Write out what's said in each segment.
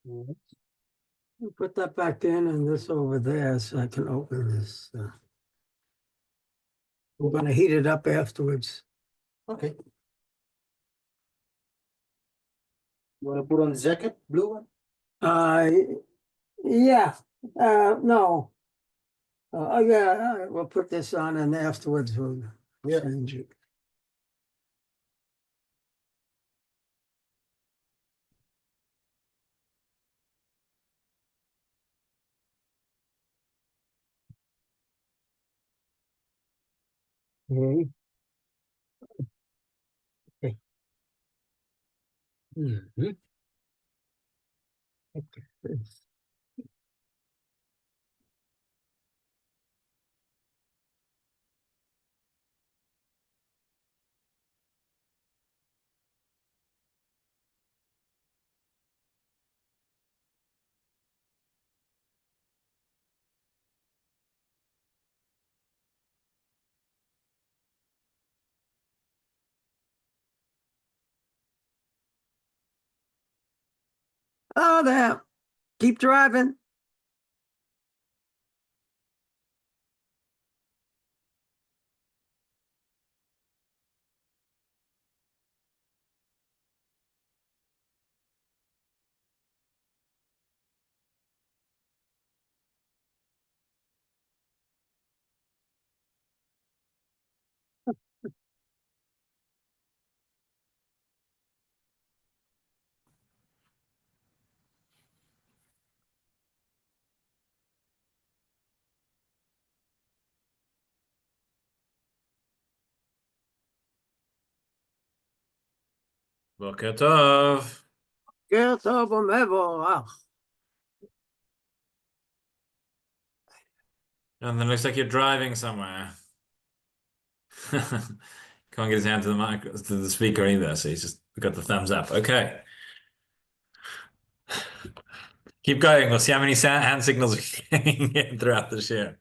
We'll put that back in and this over there so I can open this. We're going to heat it up afterwards. Okay. You want to put on the jacket, blue one? Yeah, no. Oh, yeah, we'll put this on and afterwards we'll change it. Okay. Okay. Mhm. Okay. Oh, there. Keep driving. Boker Tov. Boker Tov u'mevorach. And then it looks like you're driving somewhere. Can't get his hand to the mic, to the speaker either, so he's just got the thumbs up. Okay. Keep going. We'll see how many hand signals we can get throughout the shiur.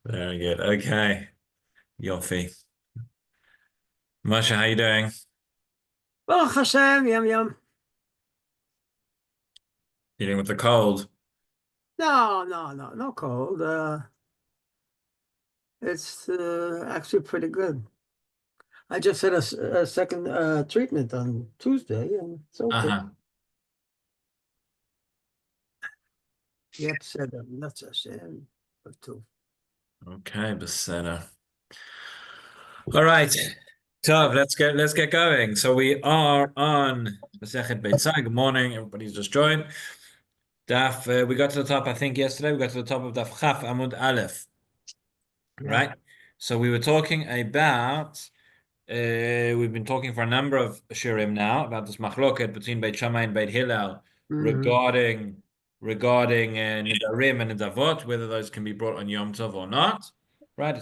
Very good. Okay. Yofi. Moshe, how you doing? Baruch Hashem, yum yum. Dealing with the cold? No cold. It's actually pretty good. I just had a second treatment on Tuesday, and it's okay. Uh-huh. Yep, said that's a shame, but too. Okay, Beseda. All right. Tov, let's get going. So we are on Masechet Beitzah. Good morning. Everybody's just joined. Daf, we got to the top, I think yesterday, we got to the top of Daf Chaf Amud Aleph. Right? So we were talking about, we've been talking for a number of shiurim now about this machloket between Beit Shammai and Beit Hillel regarding Nidarim and Nidavot, whether those can be brought on Yom Tov or not. Right?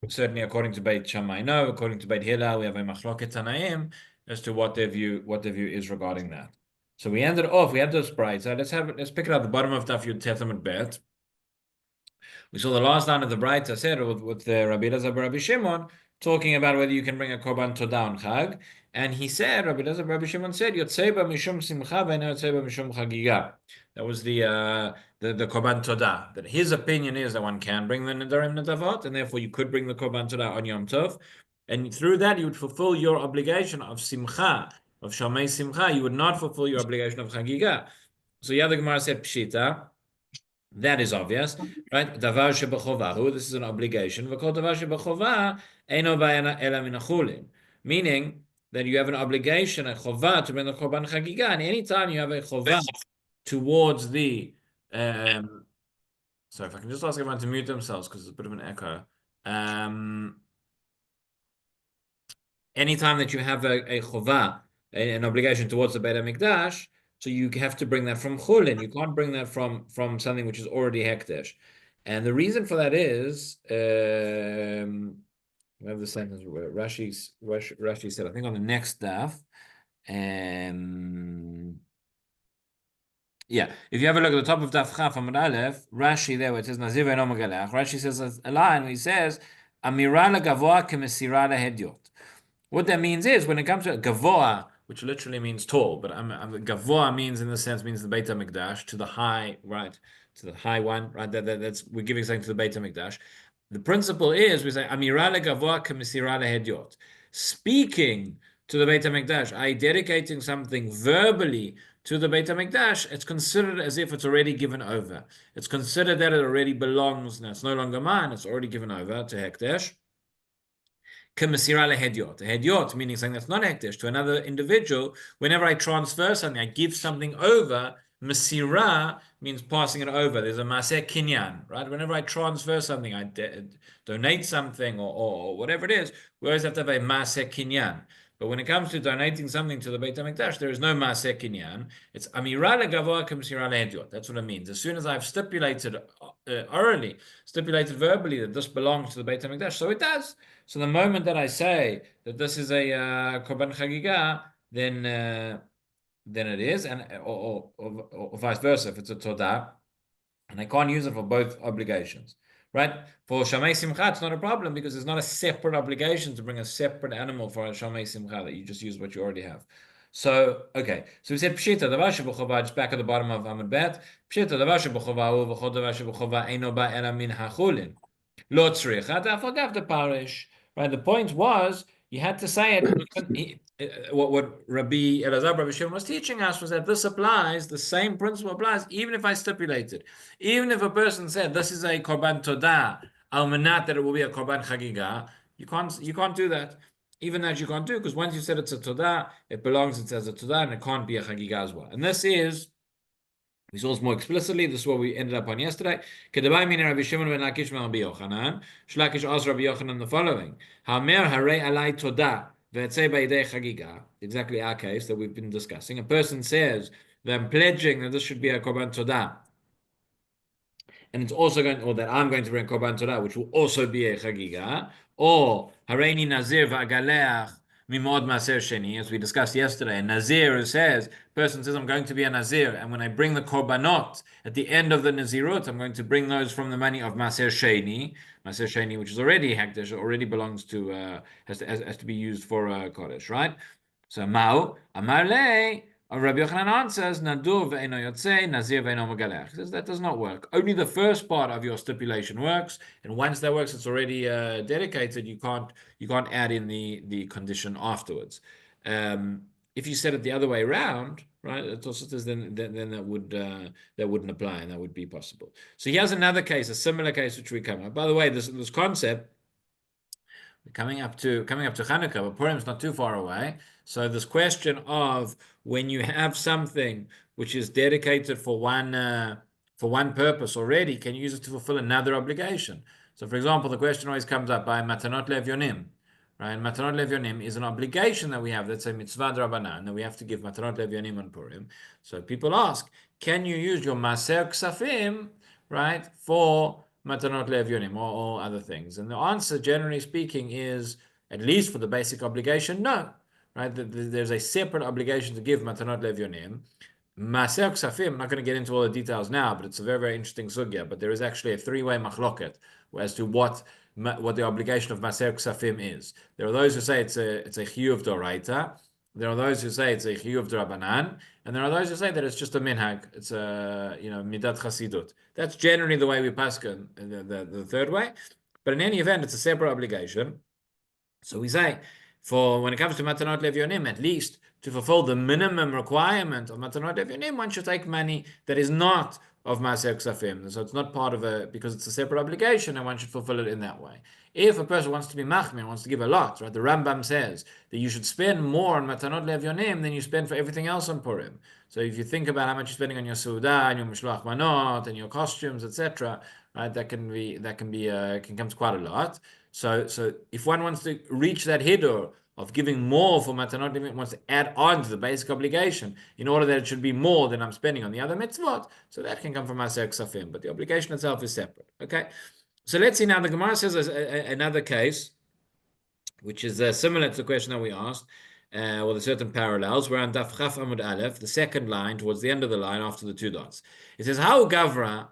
Certainly, according to Beit Shammai, no. According to Beit Hillel, we have a machloket Tanaim as to what their view is regarding that. So we ended off. We had those brights. Let's pick it up the bottom of Daf Yud Tetamud Bet. We saw the last line of the Braita said with the Rabbi Elazar Rabbi Shimon talking about whether you can bring a korban todah on Chag, and he said Rabbi Elazar Rabbi Shimon said Yotzeba mishum simcha ve'eno yotzeba mishum chagiga. That was the korban todah. That his opinion is that one can bring the nedarim nedavot, and therefore you could bring the korban todah on Yom Tov, and through that you would fulfill your obligation of simcha, of shamei simcha. You would not fulfill your obligation of chagiga. So yeah, the Gemara said pshita. That is obvious, right? Davar shebechovahu. This is an obligation. V'kol davar shebechovah eino ba'ena ela min achulin. Meaning that you have an obligation, a chovah, to bring the korban chagiga, and any time you have a chovah towards the, sorry, if I can just ask everyone to mute themselves because there's a bit of an echo. Anytime that you have a chovah, an obligation towards the Beit HaMikdash, so you have to bring that from chulin. You can't bring that from something which is already hekdesh. And the reason for that is, we have the sentence where Rashi said, I think on the next daf, yeah, if you have a look at the top of daf Chaf Amud Aleph, Rashi there where it says Nazir ve'eno megalech, Rashi says a line where he says, Amira legavoa kemesira lehedyot. What that means is, when it comes to gavoa, which literally means tall, but gavoa means in the sense means the Beit HaMikdash, to the high, right? To the high one, right? That's we're giving something to the Beit HaMikdash. The principle is we say amira legavoa k'misira lehediot. Speaking to the Beit HaMikdash, dedicating something verbally to the Beit HaMikdash, it's considered as if it's already given over. It's considered that it already belongs. Now it's no longer mine. It's already given over to Hekdesh. K'misira lehediot. Hediot meaning something that's not Hekdesh to another individual. Whenever I transfer something, I give something over. Masira means passing it over. There's a Maaseh Kinyan, right? Whenever I transfer something, I donate something or whatever it is, we always have to have a Maaseh Kinyan. But when it comes to donating something to the Beit HaMikdash, there is no Maaseh Kinyan. It's Amira legavoa k'misira lehediot. That's what it means. As soon as I've stipulated orally, stipulated verbally that this belongs to the Beit HaMikdash, so it does. So the moment that I say that this is a Korban Chagiga, then it is, and or vice versa if it's a Todah, and I can't use it for both obligations, right? For Shamei Simcha, it's not a problem because there's not a separate obligation to bring a separate animal for a Shamei Simcha that you just use what you already have. So, okay. So we said Pshita, Davar Shebechova, just back at the bottom of Amud Bet. Pshita, Davar Shebechova, V'chol Davar Shebechova, Eino Ba Ela Min HaChulin. Lo Tzricha, Dafagav the Parish. Right, the point was, you had to say it. What Rabbi Elazar, Rabbi Shimon was teaching us was that this applies, the same principle applies, even if I stipulated. Even if a person said, this is a Korban Todah, al-manat that it will be a Korban Chagiga, you can't do that. Even that you can't do, because once you said it's a Todah, it belongs, it says a Todah, and it can't be a Chagiga as well. And this is, we saw this more explicitly. This is what we ended up on yesterday. Kedabai min Rabbi Shimon ben Lakish ben Rabbi Yochanan. Shlakish asked Rabbi Yochanan the following: Hamer harei alai todah ve'etzei b'idei chagiga. Exactly our case that we've been discussing. A person says that I'm pledging that this should be a korban todah, and it's also going, or that I'm going to bring korban todah, which will also be a chagiga, or hareini nazir va'agaleach. Mimod Maser Sheni, as we discussed yesterday, a Nazir who says, person says, I'm going to be a Nazir, and when I bring the Korbanot at the end of the Nazirut, I'm going to bring those from the money of Maser Sheni, which is already Hekdesh, already belongs to, has to be used for Kodesh, right? So, Mao, Amarle, Rabbi Yochanan answers, Nadur ve'eno yotzei, Nazir ve'eno megalech. He says that does not work. Only the first part of your stipulation works, and once that works, it's already dedicated. You can't add in the condition afterwards. If you said it the other way around, right? Then that wouldn't apply, and that would be possible. So here's another case, a similar case which we come up. By the way, this concept. Coming up to Hanukkah, but Purim's not too far away. So this question of when you have something which is dedicated for one purpose already, can you use it to fulfill another obligation? So, for example, the question always comes up by Matanot Levyonim, right? Matanot Levyonim is an obligation that we have. That's a mitzvah d'Rabbanan that we have to give Matanot Levyonim on Purim. So people ask, can you use your Maser Ksafim, right, for Matanot Levyonim or other things? And the answer, generally speaking, is, at least for the basic obligation, no. Right? There's a separate obligation to give Matanot Levyonim. Maser Ksafim, I'm not going to get into all the details now, but it's a very, very interesting sugya. But there is actually a three-way machloket as to what the obligation of Maser Ksafim is. There are those who say it's a chiyuv d'oraita. There are those who say it's a chiyuv d'Rabbanan, and there are those who say that it's just a minhag. It's a midat chasidut. That's generally the way we paskin, the third way. But in any event, it's a separate obligation. So we say, for when it comes to Matanot Levyonim, at least to fulfill the minimum requirement of Matanot Levyonim, one should take money that is not of Maser Ksafim. So it's not part of because it's a separate obligation, and one should fulfill it in that way. If a person wants to be machmir, wants to give a lot, right? The Rambam says that you should spend more on Matanot Levyonim than you spend for everything else on Purim. So if you think about how much you're spending on your Suda and your Mishloach Manot and your costumes, etc., right, that can come to quite a lot. So if one wants to reach that hidur of giving more for Matanot Levyonim, wants to add on to the basic obligation in order that it should be more than I'm spending on the other mitzvot, so that can come from Maser Ksafim, but the obligation itself is separate. Okay, so let's see now. The Gemara says another case, which is similar to the question that we asked, with certain parallels. We're on Daf Chaf Amud Aleph, the second line towards the end of the line after the two dots. It says, "How Gavra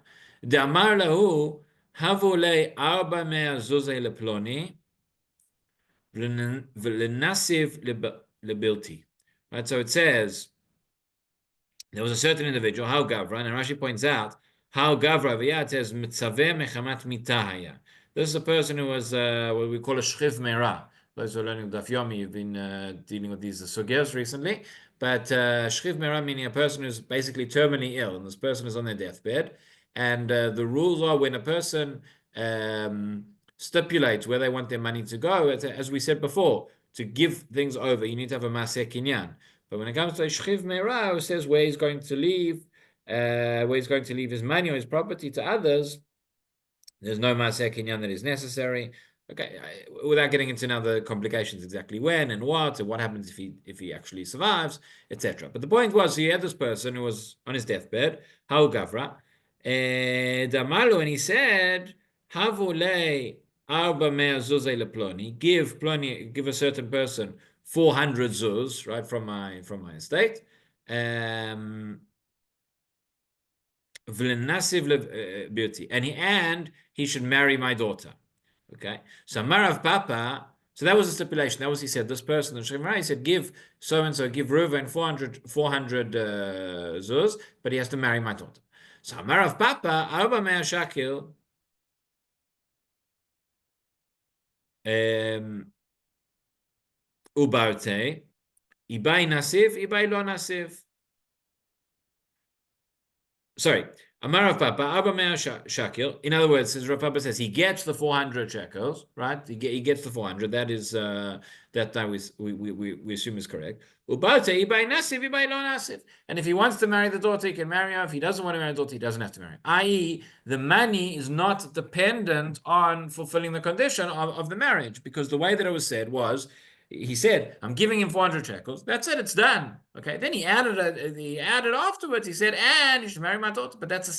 de Amar lahu havu le arba mea zuzei leploni v'lenasiv lebilti." Right, so it says there was a certain individual, how Gavra, and Rashi points out how Gavra v'yat says mitzaveh mechamat mitahaya. This is a person who was what we call a shchiv mera. Those who are learning Daf Yomi, you've been dealing with these sugyas recently. But shchiv mera meaning a person who's basically terminally ill, and this person is on their deathbed. And the rules are when a person stipulates where they want their money to go, as we said before, to give things over, you need to have a maseh kinyan. But when it comes to a shchiv meira, it says where he's going to leave his money or his property to others. There's no maseh kinyan that is necessary. Okay, without getting into now the complications, exactly when and what happens if he actually survives, etc. But the point was, he had this person who was on his deathbed, Hau Gavra, Damalu, and he said, Havulei arba mea zuzei leploni, give a certain person 400 zuz, right, from my estate. Beauty, and he should marry my daughter. Okay, so Marav Papa. So that was the stipulation. That was, he said, this person, the Shemara, he said, give so and so, give Reuven 400 zuz, but he has to marry my daughter. So Marav Papa, Arba Mea Shakil, Ubarte, Ibai Nasif, Ibai Lo Nasif. Sorry, Amar Rav Papa, Abba Mea Shakil. In other words, as Rav Papa says, he gets the 400 shekels, right? He gets the 400. That is that we assume is correct. And if he wants to marry the daughter, he can marry her. If he doesn't want to marry the daughter, he doesn't have to marry her. I.e., the money is not dependent on fulfilling the condition of the marriage, because the way that it was said was, he said, I'm giving him 400 shekels. That's it, it's done. Okay. Then he added afterwards, he said, and you should marry my daughter. But it's a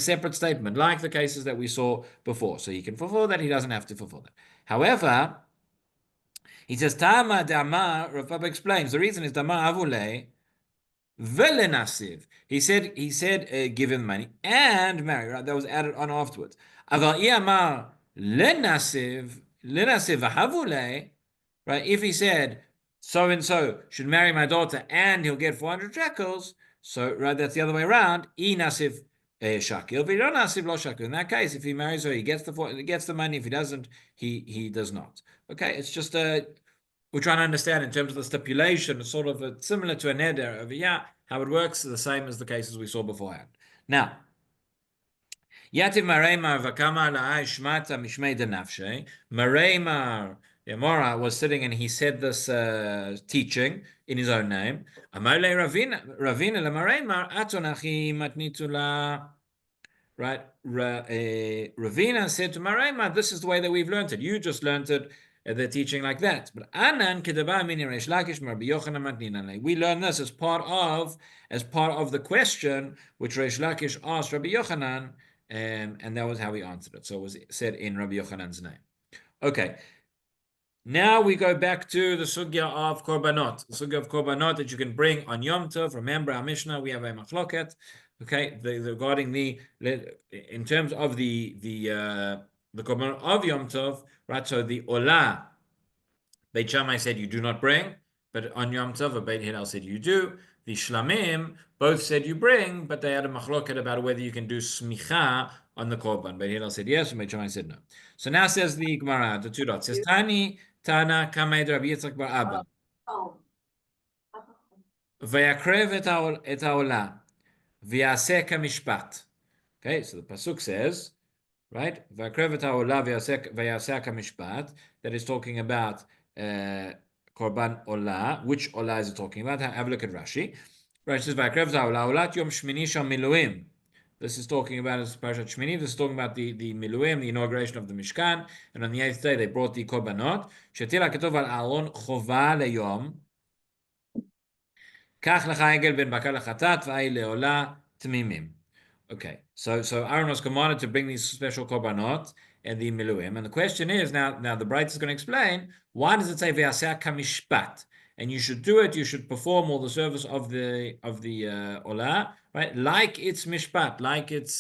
separate statement, like the cases that we saw before. So he can fulfill that, he doesn't have to fulfill that. However, he says, Tama Dama, Rav Papa explains, the reason is Dama Avule Velenasiv. He said, give him money and marry, right? That was added on afterwards. Aval Iyamar Lenasiv Havule. Right? If he said, so and so should marry my daughter and he'll get 400 shekels, so right, that's the other way around. Nasif shakil, nasif lo shakil. In that case, if he marries her, he gets the money. If he doesn't, he does not. Okay, it's just we're trying to understand in terms of the stipulation, sort of similar to a neder over here, how it works, the same as the cases we saw beforehand. Now, Yativ Mareimar Vakama La'ai Shmata Mishmei Denafshe. Mareimar Yamora was sitting and he said this teaching in his own name. Amarle Ravina Lamareimar Atonachi Matnitula. Right? Ravina said to Mareimar, this is the way that we've learned it. You just learned it. They're teaching like that. But Anan Kedaba Mini Reish Lakish Rabbi Yochanan Matninale. We learn this as part of the question which Reish Lakish asked Rabbi Yochanan. And that was how he answered it. So it was said in Rabbi Yochanan's name. Okay. Now we go back to the sugya of korbanot. The sugya of korbanot that you can bring on Yom Tov. Remember our Mishnah, we have a machloket. Okay, regarding in terms of the korbanot of Yom Tov, right? So the olah, Beit Shammai said you do not bring, but on Yom Tov, Beit Hillel said you do. The Shlamim both said you bring, but they had a machloket about whether you can do smicha on the korban. Beit Hillel said yes, and Beit Shammai said no. So now says the Gemara, the two dots. Says Tana Kamed Rabbi Yitzchak bar Abba. Vayakrev et haolah v'yaseh kamishpat. Okay, so the pasuk says, right? Vayakrev et haolah v'yaseh kamishpat. That is talking about korban olah. Which olah is it talking about? Have a look at Rashi. Rashi says, "Vayakrev haolah olat yom shmini sham miluim." This is talking about Parashat Shmini. This is talking about the miluim, the inauguration of the Mishkan, and on the 8th day they brought the korbanot. Shetila ketov al Aaron chova leyom. Kach lecha egel ben bakar lechatat v'ay leolah tmimim. Okay, so Aaron was commanded to bring these special korbanot and the miluim, and the question is now the Braita is going to explain why does it say v'yaseh kamishpat, and you should do it, you should perform all the service of the olah, right? Like it's mishpat, like it's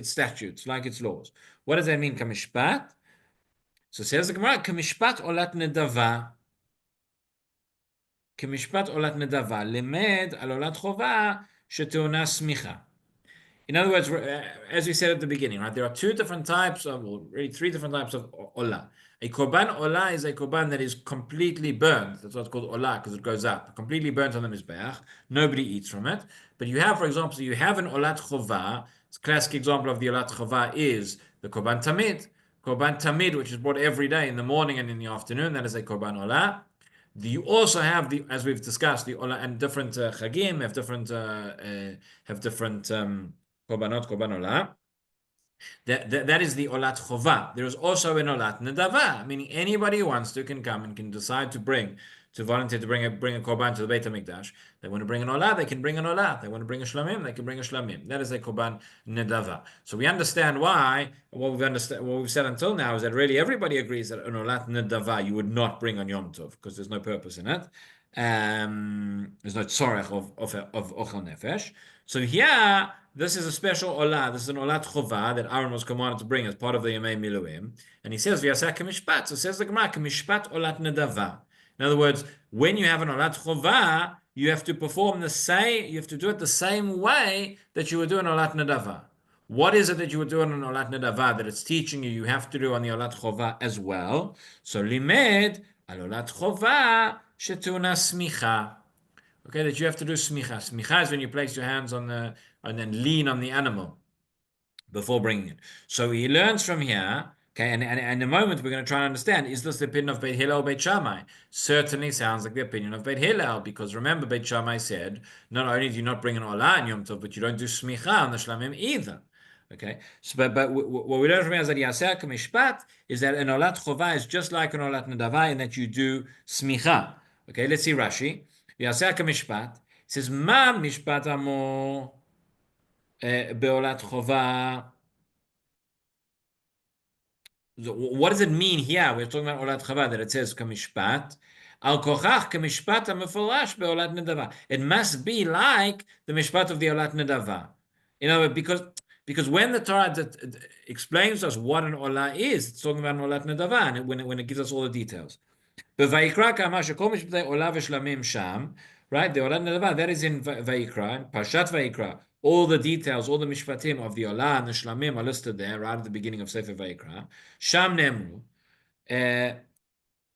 statutes, like it's laws. What does that mean, kamishpat? So says the Gemara, kamishpat olat nedava. כמשפט עולת נדבה, למד על עולת חובה שטעונה סמיכה. In other words, as we said at the beginning, right, there are two different types of, or really three different types of olah. A korban olah is a korban that is completely burned. That's what's called olah because it goes up, completely burnt on the mizbeach. Nobody eats from it. But you have, for example, you have an olat chovah. A classic example of the olat chovah is the korban tamid. Korban tamid, which is brought every day in the morning and in the afternoon. That is a korban olah. You also have the, as we've discussed, the olah and different chagim have different korbanot, korban olah. That is the olat chova. There is also an olat nedava, meaning anybody who wants to can come and can decide to volunteer to bring a korban to the Beit Hamikdash. They want to bring an olah, they can bring an olah. They want to bring a shlamim, they can bring a shlamim. That is a korban nedava. So we understand why. What we've said until now is that really everybody agrees that an olat nedava you would not bring on Yom Tov because there's no purpose in it. There's no tzorech of ochel nefesh. So here, this is a special olah. This is an olat chova that Aaron was commanded to bring as part of the Yemei Miluim. And he says, "V'yaseh k'mishpat." So says the Gemara, "K'mishpat olat nedava." In other words, when you have an olat chova, you have to perform the same. You have to do it the same way that you would do an olat nedava. What is it that you would do on an olat nedava that it's teaching you? You have to do on the olat chova as well. So limed al olat chova shetuna smicha. Okay, that you have to do smicha. Smicha is when you place your hands on the and then lean on the animal before bringing it. So he learns from here. Okay, and in a moment we're going to try and understand: is this the opinion of Beit Hillel or Beit Shammai? Certainly sounds like the opinion of Beit Hillel, because remember Beit Shammai said not only do you not bring an olah in Yom Tov, but you don't do smicha on the shlamim either. Okay, so but what we learn from here is that Yaseh Mishpat is that an olat chova is just like an olat nedava in that you do smicha. Okay, let's see Rashi. Yaseh Mishpat says Ma Mishpat Amo beolat chova. What does it mean here? We're talking about olat chova that it says kamishpat. Al kochach kamishpat hamefurash beolat nedava. It must be like the mishpat of the olat nedava. You know, because when the Torah explains to us what an olah is, it's talking about an olat nedava, and when it gives us all the details. Vayikra kama shekol mishpatei olah v'shlamim sham. Right, the olat nedava that is in Vayikra, Parshat Vayikra. All the details, all the mishpatim of the olah and the shlamim are listed there right at the beginning of Sefer Vayikra. Sham nemru,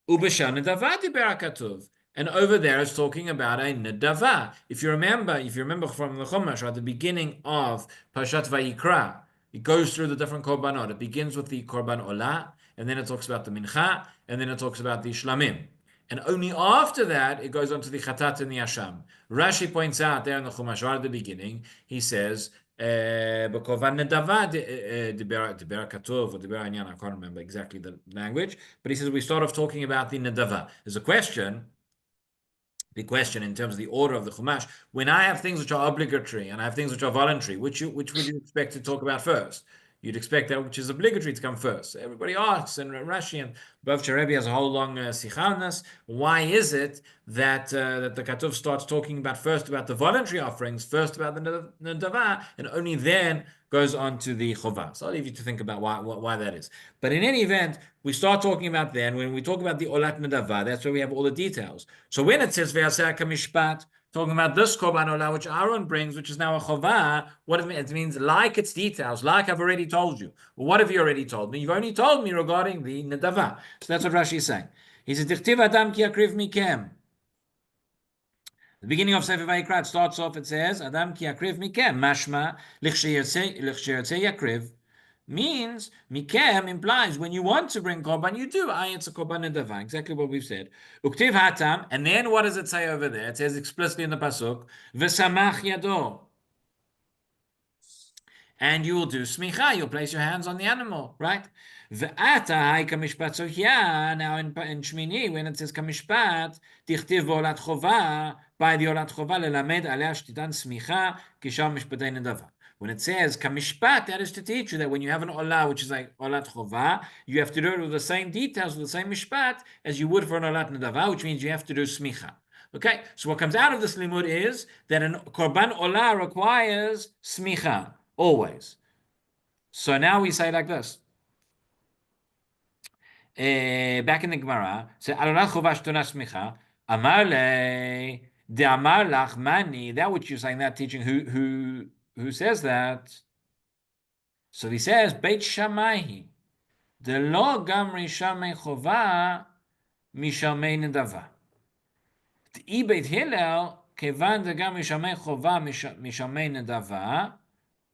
ubesham nedava diber hakatuv, and over there it's talking about a nedava. If you remember from the Chumash at the beginning of Parshat Vayikra, it goes through the different korbanot. It begins with the korban olah, and then it talks about the mincha, and then it talks about the shlamim. And only after that, it goes on to the chatat and the asham. Rashi points out there in the Chumash, right at the beginning, he says, "B'korban nedava diber katuv or diber anyan." I can't remember exactly the language, but he says we start off talking about the nedava. There's a question, big question in terms of the order of the Chumash. When I have things which are obligatory and I have things which are voluntary, which would you expect to talk about first? You'd expect that which is obligatory to come first. Everybody asks, and Rashi and Bav Rebbe has a whole long sikha on this. Why is it that the Katuv starts talking about first about the voluntary offerings, first about the Nedava, and only then goes on to the Chovah? So I'll leave you to think about why that is. But in any event, we start talking about then, when we talk about the Olat Nedava, that's where we have all the details. So when it says Ve'aseh Kamishpat, talking about this korban olah which Aaron brings, which is now a chovah, what it means? It means like its details, like I've already told you. Well, what have you already told me? You've only told me regarding the nedava. So that's what Rashi is saying. He says, "Dichtiv adam ki yakriv mikem." The beginning of Sefer Vayikra starts off. It says, "Adam ki yakriv mikem." Mashma lichsheyotze yakriv. Means mikem implies when you want to bring korban, you do. It's a korban nedava, exactly what we've said. Uktiv hatam, and then what does it say over there? It says explicitly in the pasuk, v'samach yado, and you will do smicha. You'll place your hands on the animal, right? V'ata hai kamishpat. So here now in Shmini, when it says kamishpat, tichtiv v'olat chova, by the olat chova lelamed aleh shtitan smicha kisham mishpatei nedava. When it says kamishpat, that is to teach you that when you have an olah, which is like olat chova, you have to do it with the same details, with the same mishpat, as you would for an olat nedava, which means you have to do smicha. Okay, so what comes out of this limud is that an korban olah requires smicha, always. So now we say like this. Back in the Gemara, say olat chova shtuna smicha. Amale de amar lach mani. That which you're saying, that teaching, who says that? So he says, Beit Shammai, the lo gamri shamei chova mishamei nedava. The Beit Hillel kevan de gamri shamei chova mishamei nedava.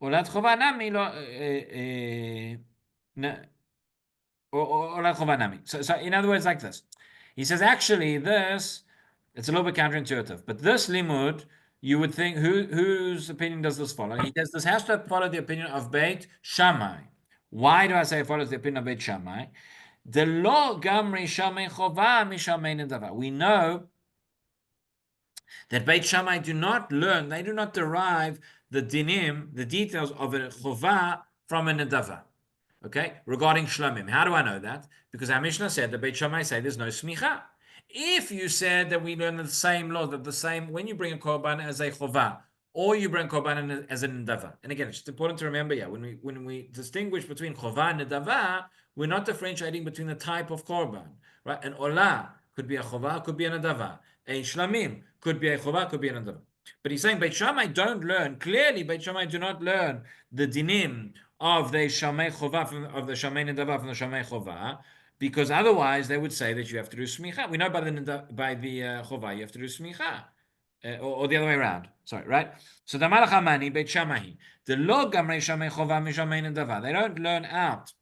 Olat chova nami lo olat chova nami. So in other words, like this. He says, actually, this, it's a little bit counterintuitive, but this limud, you would think, whose opinion does this follow? He says this has to follow the opinion of Beit Shammai. Why do I say it follows the opinion of Beit Shammai? The lo gamri shamei chova mishamei nedava. We know that Beit Shammai do not learn, they do not derive the dinim, the details of a chova from a nedava. Okay, regarding shlamim, how do I know that? Because our Mishnah said that Beit Shammai say there's no smicha. If you said that we learn the same law, that the same, when you bring a korban as a chova, or you bring korban as a nedava, and again, it's just important to remember, when we distinguish between chova and nedava, we're not differentiating between the type of korban, right? An olah could be a chova, could be a nedava. A shlamim could be a chova, could be a nedava. But he's saying Beit Shammai don't learn. Clearly, Beit Shammai do not learn the dinim of the shamei chova, of the shamei nedava from the shamei chova, because otherwise they would say that you have to do smicha. We know by the chova you have to do smicha, or the other way around. Sorry, right? So the malach hamani Beit Shammai, the lo gamrei shamei chova mishamei nedava. They don't learn out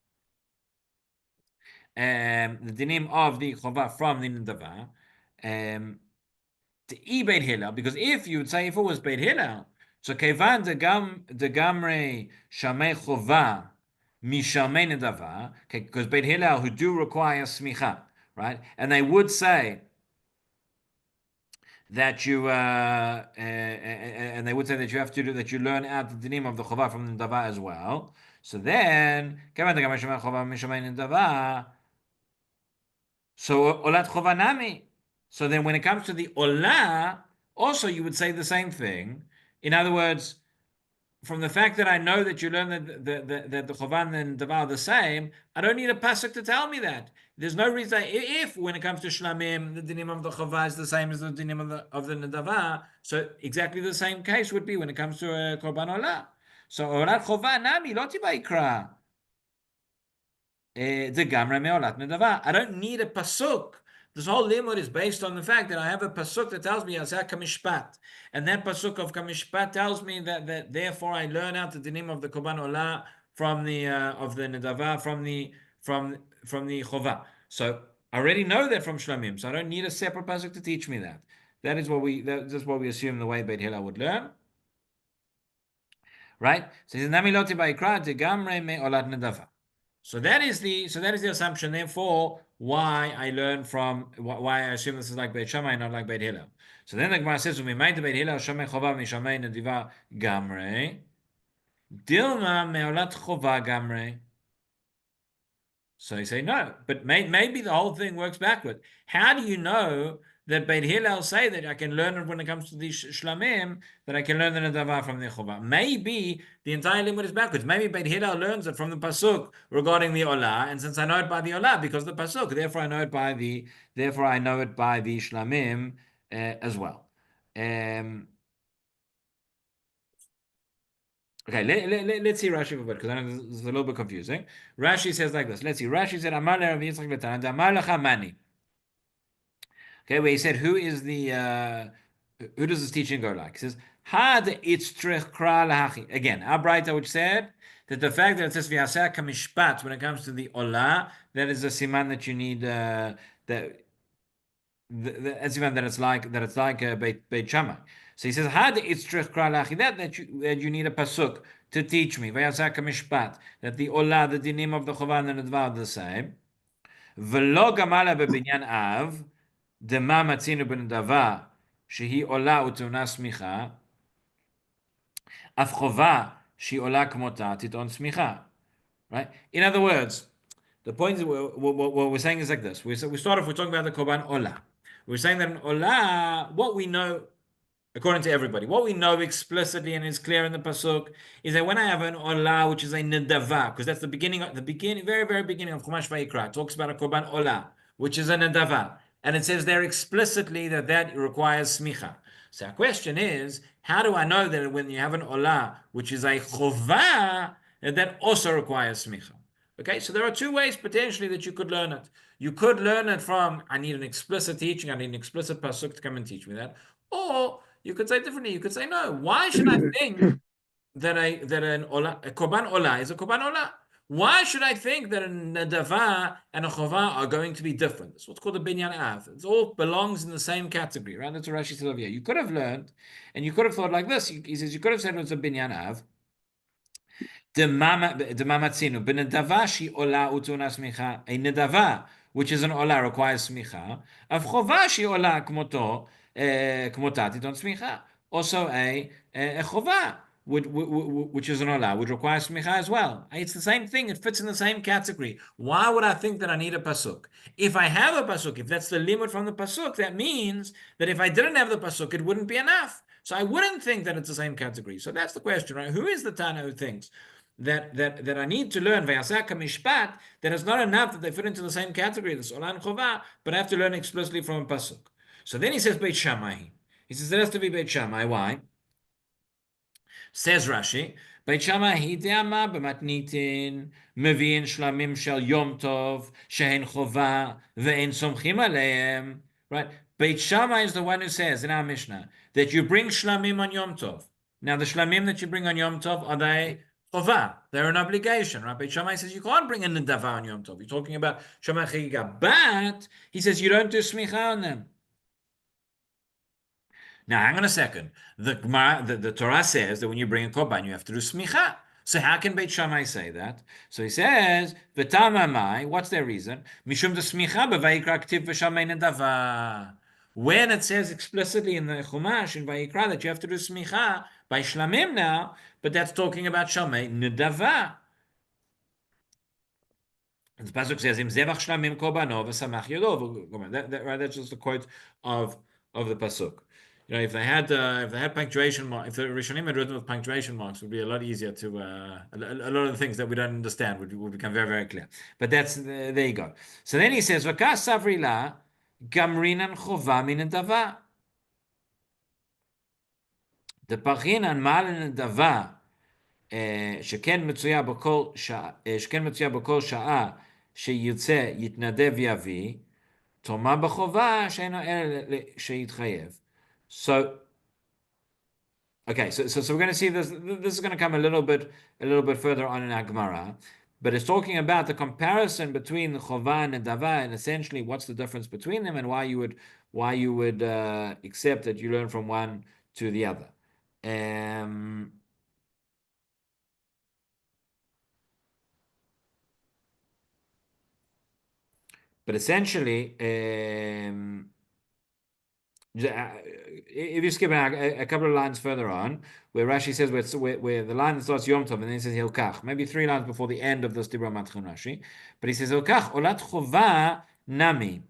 the dinim of the chova from the nedava. The Beit Hillel, because if you would say if it was Beit Hillel, so kevan de gamrei shamei chova mishamei nedava, because Beit Hillel who do require smicha, right? And they would say that you and they would say that you have to do that, you learn out the dinim of the chova from the nedava as well. So then kevan de gamrei shamei chova mishamei nedava, so olat chova nami. So then when it comes to the olah, also you would say the same thing. In other words, from the fact that I know that you learn that the chovan and the davar are the same, I don't need a pasuk to tell me that. There's no reason. If when it comes to shlamim, the dinim of the chova is the same as the dinim of the davar, so exactly the same case would be when it comes to a korban olah. So olat chova nami lo tibaikra the gamra meolat nedavar. I don't need a pasuk. This whole limud is based on the fact that I have a pasuk that tells me Aseh Kamishpat, and that pasuk of Kamishpat tells me that therefore I learn out the dinim of the korban olah from the of the nedava from the chova. So I already know that from shlamim, so I don't need a separate pasuk to teach me that. That's what we assume the way Beit Hillel would learn, right? So he says Nami loti ba'ikra degamre me olat nedava. So that is the assumption. Therefore, why I learn from why I assume this is like Beit Shammai, not like Beit Hillel. So then the Gemara says, "When we made the Beit Hillel, Shamei Chova Mishamei Nediva Gamre, Dilma Meolat Chova Gamre." So you say no, but maybe the whole thing works backward. How do you know that Beit Hillel say that I can learn it when it comes to the shlamim, that I can learn the nedava from the chova? Maybe the entire limud is backwards. Maybe Beit Hillel learns it from the pasuk regarding the olah, and since I know it by the olah because of the pasuk, therefore I know it by the shlamim as well. Okay, let's see Rashi for a bit, because I know this is a little bit confusing. Rashi says like this. Let's see. Rashi said, Amar Rav Yitzchak B'Tanan, Amar Lecha Mani. Okay, where he said, who does this teaching go like? He says, Had itztrich kra lahachi. Again, our Braita which said that the fact that it says v'yaseh kamishpat when it comes to the olah, that is a siman that you need that it's like Beit Shammai. So he says, "Had itztrich kra lachi," that you need a pasuk to teach me. V'yaseh kamishpat, that the olah, the dinim of the chova and the nedvar are the same. V'lo gamala bebinyan av dema matzinu b'nedava shehi olah u'tuna smicha af chova shehi olah kmota titon smicha. Right. In other words, the point is what we're saying is like this. We start off. We're talking about the korban olah. We're saying that in olah, what we know, according to everybody, what we know explicitly and is clear in the pasuk is that when I have an olah, which is a nedava, because that's the beginning, very, very beginning of Chumash Vayikra, it talks about a korban olah, which is a nedava. and it says there explicitly that requires smicha. So our question is, how do I know that when you have an olah, which is a chovah, that also requires smicha? Okay, so there are two ways potentially that you could learn it. You could learn it from, I need an explicit teaching, I need an explicit pasuk to come and teach me that. Or you could say differently, you could say, no, why should I think that a korban olah is a korban olah? Why should I think that a nadava and a chovah are going to be different? It's what's called a binyan av. It all belongs in the same category, right? That's what Rashi said over here. You could have learned, and you could have thought like this. He says you could have said it was a binyan av. Demamatzinu benedava shi olah utuna smicha. A nedava, which is an olah, requires smicha. Av chovah shi olah kmoto kmotati don smicha. Also a chovah, which is an olah, would require smicha as well. It's the same thing. It fits in the same category. Why would I think that I need a pasuk? If I have a pasuk, if that's the limit from the pasuk, that means that if I didn't have the pasuk, it wouldn't be enough. So I wouldn't think that it's the same category. So that's the question, right? Who is the Tana who thinks that I need to learn v'yasaka mishpat, that it's not enough that they fit into the same category, this olah and chovah, but I have to learn explicitly from a pasuk? So then he says Beit Shammai. He says there has to be Beit Shammai. Why? Says Rashi, Beit Shammai hideama b'matnitin mevi'in shlamim shel Yom Tov shehen chovah ve'en somchim aleim. Right? Beit Shammai is the one who says in our Mishnah that you bring shlamim on Yom Tov. Now the shlamim that you bring on Yom Tov, are they chovah? They're an obligation, right? Beit Shammai says you can't bring in the nedava on Yom Tov. You're talking about Shammai Chagiga, but he says you don't do smicha on them. Now, hang on a second. The Torah says that when you bring a korban, you have to do smicha. So how can Beit Shammai say that? So he says, "V'tamamai." What's their reason? Mishum de smicha b'vayikra ktiv v'shamei nedava. When it says explicitly in the Chumash in Vayikra that you have to do smicha by shlamim now, but that's talking about shamei nedava. And the pasuk says, "Im zevach shlamim korbanov v'samach yodov." Right, that's just a quote of the pasuk. You know, if they had punctuation marks, if the Rishonim had written with punctuation marks, it would be a lot easier to a lot of the things that we don't understand would become very, very clear. But that's there you go. So then he says, "Vakas savrila gamrinan chova min nedava." The pachinan malin nedava שכן מצויה בכל שעה שירצה יתנדב יביא, תרומה בחובה שאינו אלא שיתחייב. So, okay, so we're going to see this. This is going to come a little bit further on in our Gemara, but it's talking about the comparison between the chovah and nedava, and essentially what's the difference between them, and why you would accept that you learn from one to the other. But essentially, if you skip a couple of lines further on, where Rashi says where the line starts Yom Tov and then he says Hilkach, maybe 3 lines before the end of this Dibra Matchon Rashi, but he says Hilkach olat chova nami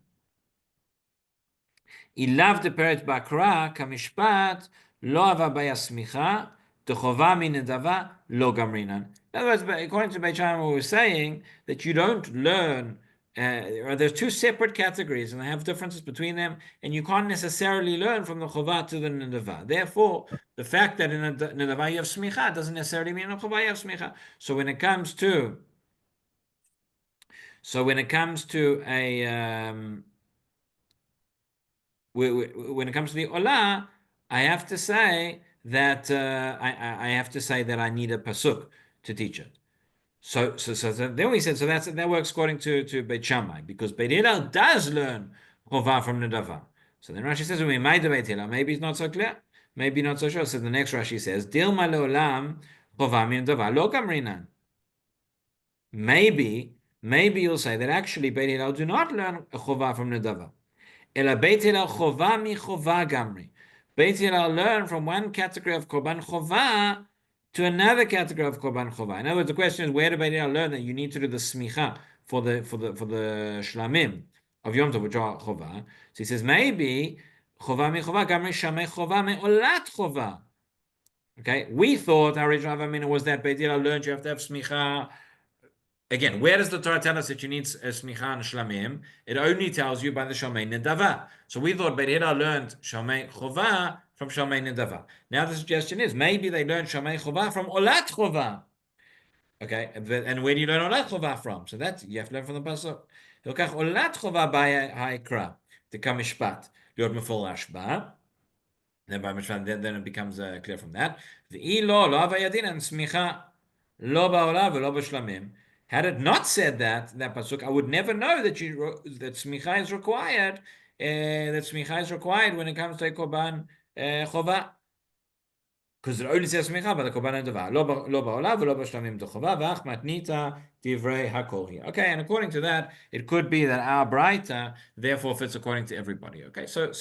ilav deperet bakra kamishpat lo ava bayasmicha techova min nedava lo gamrinan. In other words, according to Beit Shammai, we're saying that you don't learn. There's 2 separate categories, and they have differences between them, and you can't necessarily learn from the chovah to the nedava. Therefore, the fact that in a nedava you have smicha doesn't necessarily mean in a chovah you have smicha. So when it comes to the olah, I have to say that I need a pasuk to teach it. So then we said, so that works according to Beit Shammai, because Beit Hillel does learn chovah from nedava. So then Rashi says, we might debate Hillel. Maybe it's not so clear, maybe not so sure. So the next Rashi says, Dilma leolam chovah min nedava lo gamrinan. Maybe you'll say that actually Beit Hillel do not learn a chovah from nedava. Ela Beit Hillel chovah mi chovah gamri. Beit Hillel learn from one category of korban chovah to another category of korban chovah. In other words, the question is, where did Beit Hillel learn that you need to do the smicha for the shlamim of Yom Tov, which are chovah? So he says maybe chovah mi chovah gamri shamei chovah me olat chovah. Okay, we thought our original Avamina was that Beit Hillel learned you have to have smicha Again, where does the Torah tell us that you need smicha and shlamim? It only tells you by the shalmei nedava. So we thought Beit Hillel learned shalmei chova from shalmei nedava. Now the suggestion is maybe they learned shalmei chova from olat chova. Okay, and where do you learn olat chova from? So that you have to learn from the pasuk. Hilkach olat chova by ha'ikra to come mishpat liot mefolash ba. Then by mishpat, then it becomes clear from that. The lo havayadin and smicha lo ba'olah v'lo b'shlamim. Had it not said that pasuk, I would never know that that smicha is required. That smicha is required when it comes to a korban chova, because it only says smicha by the korban nedava. Lo ba'olah v'lo b'shlamim d'chova v'ach matnita divrei hakol here. Okay, and according to that, it could be that our braita therefore fits according to everybody. Okay, so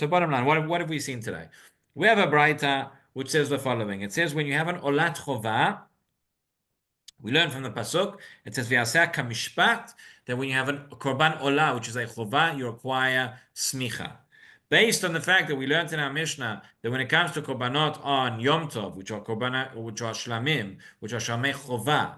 bottom line, what have we seen today? We have a braita which says the following. It says when you have an olat chova, we learn from the pasuk. It says v'yaseh kamishpat, that when you have a korban olah, which is a chova, you require smicha. Based on the fact that we learned in our Mishnah that when it comes to korbanot on Yom Tov, which are shlamim, which are shalmei chova,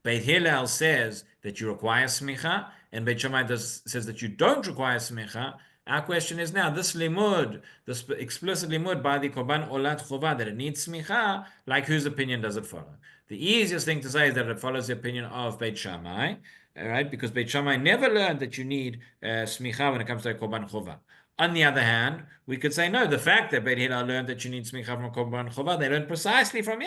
Beit Hillel says that you require smicha, and Beit Shammai says that you don't require smicha. Our question is now, this limud, this explicit limud by the korban olat chova, that it needs smicha, like whose opinion does it follow? The easiest thing to say is that it follows the opinion of Beit Shammai, all right? Because Beit Shammai never learned that you need smicha when it comes to a korban chova. On the other hand, we could say no. The fact that Beit Hillel learned that you need smicha from korban chova, they learned precisely from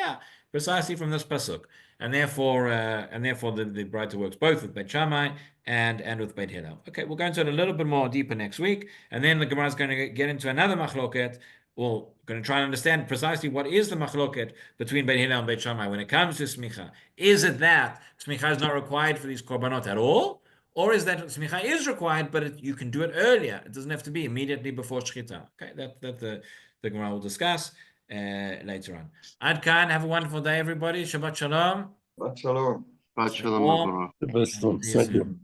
this pasuk, and therefore the Braita works both with Beit Shammai and with Beit Hillel. Okay, we'll go into it a little bit more deeper next week, and then the Gemara is going to get into another machloket. We're going to try and understand precisely what is the machloket between Beit Hillel and Beit Shammai when it comes to smicha. Is it that smicha is not required for these korbanot at all? Or is that smicha is required, but you can do it earlier? It doesn't have to be immediately before shechita. Okay, that the Gemara will discuss later on. Ad Kan, have a wonderful day, everybody. Shabbat shalom. Shabbat shalom. Shabbat Stay shalom, warm. Avraham. The best one. See you Thank you. soon.